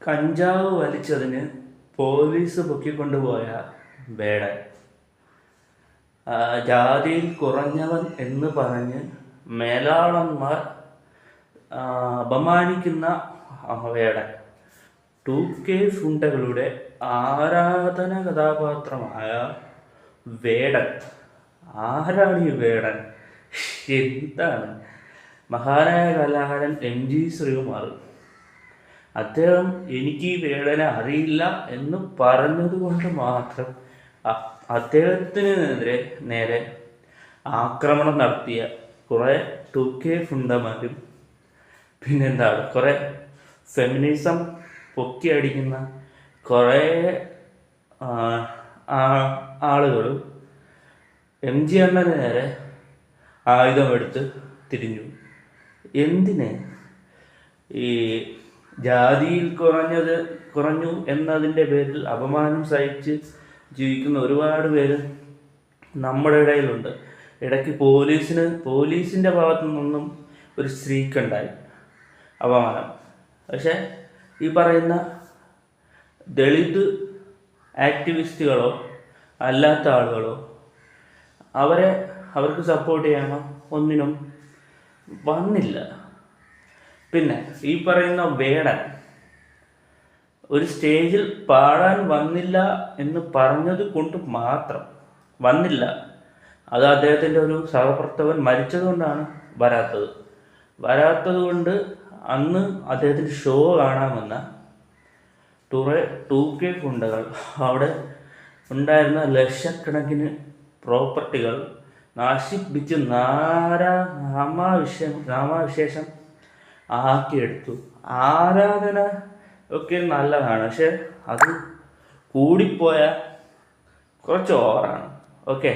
കഞ്ചാവ് വലിച്ചതിന് പോലീസ് പൊക്കിക്കൊണ്ടുപോയ വേടൻ. ജാതിയിൽ കുറഞ്ഞവൻ എന്ന് പറഞ്ഞ് മേലാളന്മാർ അപമാനിക്കുന്ന വേടൻ. 2K ഫുണ്ടകളുടെ ആരാധന കഥാപാത്രമായ വേടൻ. ആരാണ് ഈ വേടൻ? എന്താണ്? മഹാനായ കലാകാരൻ MG ശ്രീകുമാർ. അദ്ദേഹം എനിക്ക് ഈ വേടനെ അറിയില്ല എന്ന് പറഞ്ഞതുകൊണ്ട് മാത്രം അദ്ദേഹത്തിന് നേരെ ആക്രമണം നടത്തിയ കുറേ 2K ഫുണ്ടമാരും പിന്നെന്താണ് കുറേ ഫെമിനിസം പൊക്കി അടിക്കുന്ന കുറേ ആളുകളും MG അണ്ണന് നേരെ ആയുധമെടുത്ത് തിരിഞ്ഞു. എന്തിന്? ഈ ജാതിയിൽ കുറഞ്ഞു എന്നതിൻ്റെ പേരിൽ അപമാനം സഹിച്ച് ജീവിക്കുന്ന ഒരുപാട് പേര് നമ്മുടെ ഇടയിലുണ്ട്. ഇടയ്ക്ക് പോലീസിൻ്റെ ഭാഗത്തു നിന്നും ഒരു സ്ത്രീക്കുണ്ടായി അപമാനം. പക്ഷെ ഈ പറയുന്ന ദളിത് ആക്ടിവിസ്റ്റുകളോ അല്ലാത്ത ആളുകളോ അവർക്ക് സപ്പോർട്ട് ചെയ്യാനോ ഒന്നിനും വന്നില്ല. പിന്നെ ഈ പറയുന്ന വേടൻ ഒരു സ്റ്റേജിൽ പാടാൻ വന്നില്ല എന്ന് പറഞ്ഞത് കൊണ്ട് മാത്രം വന്നില്ല. അത് അദ്ദേഹത്തിൻ്റെ ഒരു സഹപ്രവർത്തകൻ മരിച്ചതുകൊണ്ടാണ് വരാത്തത് കൊണ്ട് അന്ന് അദ്ദേഹത്തിൻ്റെ ഷോ കാണാമെന്ന 2K ഫുണ്ടകൾ അവിടെ ഉണ്ടായിരുന്ന ലക്ഷക്കണക്കിന് പ്രോപ്പർട്ടികൾ നശിപ്പിച്ച് നാമാവിശേഷം ആക്കിയെടുത്തു. ആരാധന ഒക്കെ നല്ലതാണ്, പക്ഷെ അത് കൂടിപ്പോയ കുറച്ച് ഓവറാണ്. ഓക്കെ.